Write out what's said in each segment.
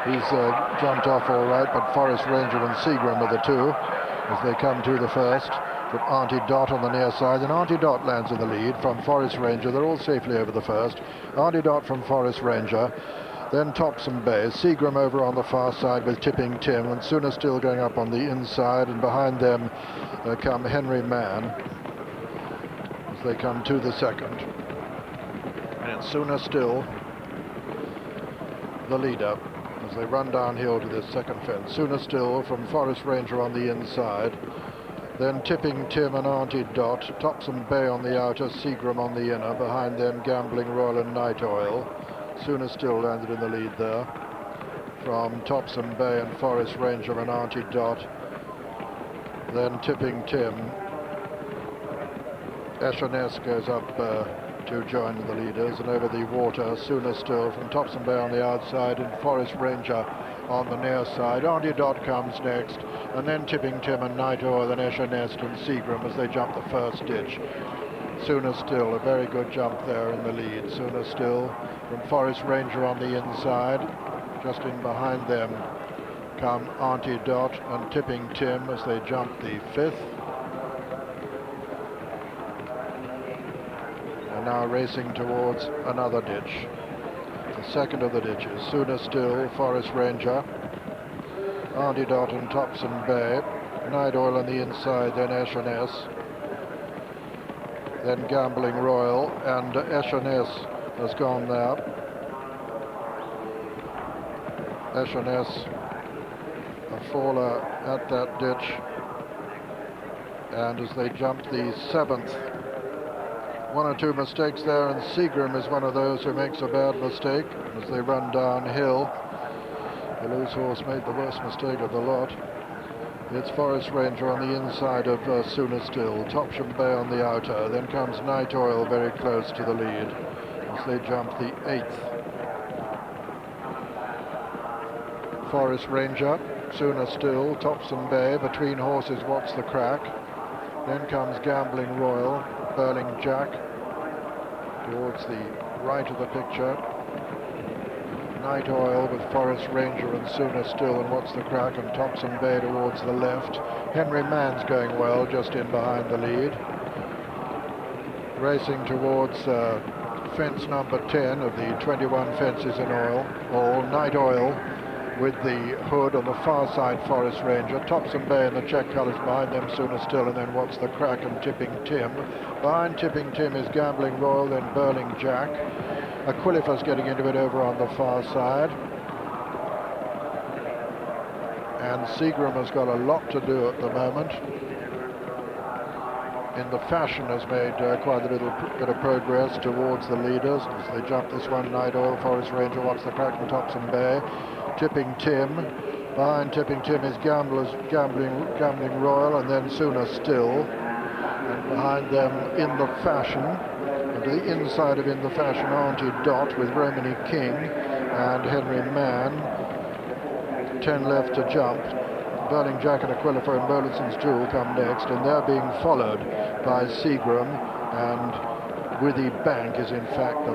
He's jumped off all right, but Forest Ranger and Seagram are the two as they come to the first. With Auntie Dot on the near side, and Auntie Dot lands in the lead from Forest Ranger. They're all safely over the first. Auntie Dot from Forest Ranger, then Topsom Bay, Seagram over on the far side with Tipping Tim, and Sooner Still going up on the inside, and behind them come Henry Mann as they come to the second. And Sooner Still the leader as they run downhill to this second fence. Sooner Still from Forest Ranger on the inside, then Tipping Tim and Auntie Dot, Topsom Bay on the outer, Seagram on the inner, behind them Gambling Royal and Night Oil. Sooner Still landed in the lead there from Topsom Bay and Forest Ranger and Auntie Dot, then Tipping Tim. Eshaness goes up to join the leaders, and over the water Sooner Still from Topsom Bay on the outside and Forest Ranger on the near side. Auntie Dot comes next, and then Tipping Tim and Night Oil, then Eshaness and Seagram as they jump the first ditch. Sooner Still, a very good jump there in the lead. Sooner Still from Forest Ranger on the inside. Just in behind them come Auntie Dot and Tipping Tim as they jump the fifth. And now racing towards another ditch. The second of the ditches. Sooner Still, Forest Ranger, Auntie Dot and Topsom Bay, Night Oil on the inside, then Eshaness, then Gambling Royal, and Eshaness has gone there. Eshaness, a faller at that ditch, and as they jump the seventh, one or two mistakes there, and Seagram is one of those who makes a bad mistake as they run downhill. The loose horse made the worst mistake of the lot. It's Forest Ranger on the inside of Sooner Still, Topsom Bay on the outer, then comes Night Oil very close to the lead as they jump the eighth. Forest Ranger, Sooner Still, Topsom Bay, between horses What's the Crack, then comes Gambling Royal, Burling Jack towards the right of the picture, Night Oil with Forest Ranger and Sooner Still and What's the Crack, and Topsom Bay towards the left. Henry Mann's going well just in behind the lead. Racing towards fence number 10 of the 21 fences in all. Night Oil with the hood on the far side, Forest Ranger, Topsom Bay and the check colours behind them, Sooner Still, and then What's the Crack and Tipping Tim. Behind Tipping Tim is Gambling Royal, then Burling Jack. Aquilifer's getting into it over on the far side. And Seagram has got a lot to do at the moment. In the Fashion has made quite a little bit of progress towards the leaders as they jump this one. Night Oil, Forest Ranger, What's the Crack and Topsom Bay. Tipping Tim. Behind Tipping Tim is Gambling Royal, and then Sooner Still. And behind them In the Fashion. And to the inside of In the Fashion, Auntie Dot with Romany King and Henry Mann. 10 left to jump. Burling Jack and Aquilifer and Burleson's Jewel come next, and they're being followed by Seagram, and Withy Bank is in fact the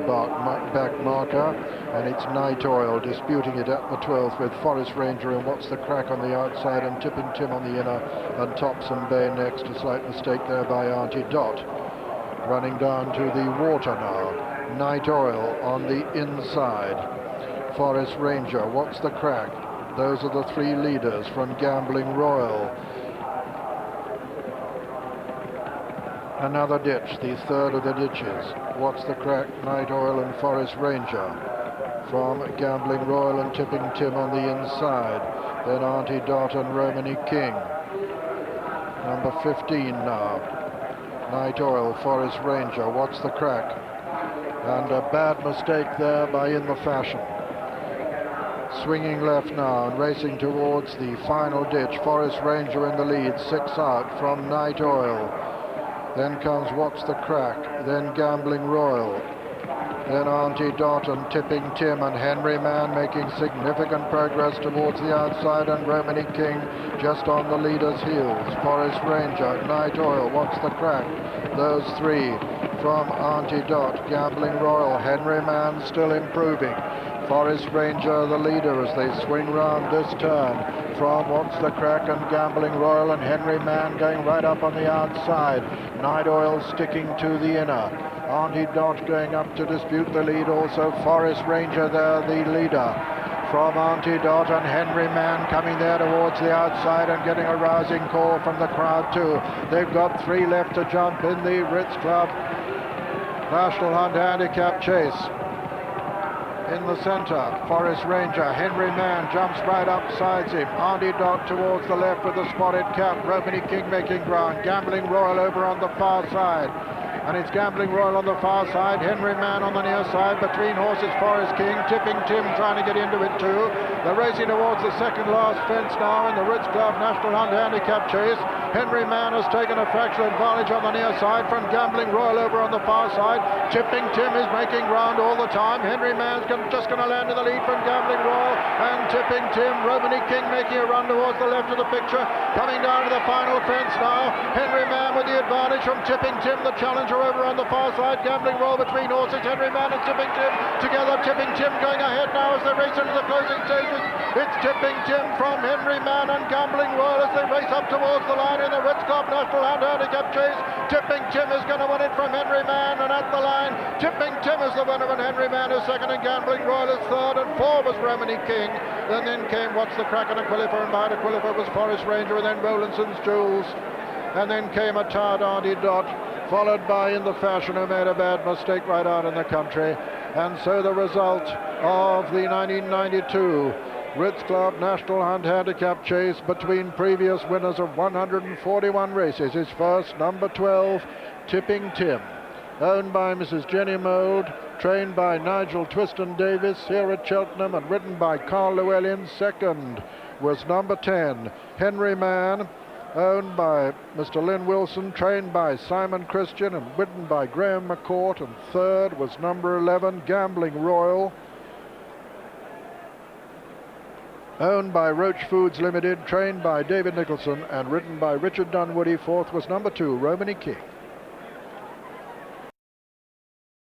back marker, and it's Night Oil disputing it at the 12th with Forest Ranger and What's the Crack on the outside, and Tipping Tim on the inner, and Topsom Bay next. A slight mistake there by Auntie Dot. Running down to the water now. Night Oil on the inside. Forest Ranger, What's the Crack? Those are the three leaders from Gambling Royal. Another ditch, the third of the ditches. What's the Crack, Night Oil and Forest Ranger. From Gambling Royal and Tipping Tim on the inside. Then Auntie Dot and Romany King. Number 15 now. Night Oil, Forest Ranger, What's the Crack? And a bad mistake there by In the Fashion. Swinging left now and racing towards the final ditch. Forest Ranger in the lead, 6 out from Night Oil. Then comes What's the Crack, then Gambling Royal, then Auntie Dot and Tipping Tim, and Henry Mann making significant progress towards the outside, and Romany King just on the leader's heels. Forest Ranger, Night Oil, What's the Crack? Those three from Auntie Dot, Gambling Royal, Henry Mann still improving. Forest Ranger the leader as they swing round this turn from What's the Crack and Gambling Royal, and Henry Mann going right up on the outside. Night Oil sticking to the inner. Auntie Dot going up to dispute the lead. Also Forest Ranger there, the leader. From Auntie Dot, and Henry Mann coming there towards the outside and getting a rousing call from the crowd too. They've got 3 left to jump in the Ritz Club National Hunt Handicap Chase. In the centre, Forest Ranger, Henry Mann jumps right up, sides him. Auntie Dot towards the left with the spotted cap. Romany King making ground. Gambling Royal over on the far side. And it's Gambling Royal on the far side, Henry Mann on the near side. Between horses, Forest King, Tipping Tim trying to get into it too. They're racing towards the second last fence now in the Ritz Club National Hunt Handicap Chase. Henry Mann has taken a fractional advantage on the near side from Gambling Royal over on the far side. Tipping Tim is making ground all the time. Henry Mann's just going to land in the lead from Gambling Royal and Tipping Tim. Romany King making a run towards the left of the picture. Coming down to the final fence now. Henry Mann with the advantage from Tipping Tim, the challenger over on the far side. Gambling Royal between horses. Henry Mann and Tipping Tim together. Tipping Tim going ahead now as they race into the closing stages. It's Tipping Tim from Henry Mann and Gambling Royal as they race up towards the line in the Ritz Club National Hunt Handicap Chase. Tipping Tim is going to win it from Henry Mann, and at the line, Tipping Tim is the winner, and Henry Mann is second, and Gambling Royal is third, and 4 was Romany King. And then came What's the Crack and Aquilifer, and behind Aquilifer was Forest Ranger, and then Rowlandson's Jewels. And then came a tired Auntie Dot, followed by In the Fashion, who made a bad mistake right out in the country. And so the result of the 1992 Ritz Club National Hunt Handicap Chase between previous winners of 141 races is first, number 12, Tipping Tim, owned by Mrs. Jenny Mould, trained by Nigel Twiston Davis here at Cheltenham and ridden by Carl Llewellyn. Second was number 10, Henry Mann, owned by Mr. Lynn Wilson, trained by Simon Christian and ridden by Graham McCourt. And third was number 11, Gambling Royal, owned by Roach Foods Limited, trained by David Nicholson and ridden by Richard Dunwoody. Fourth was number 2, Romany King.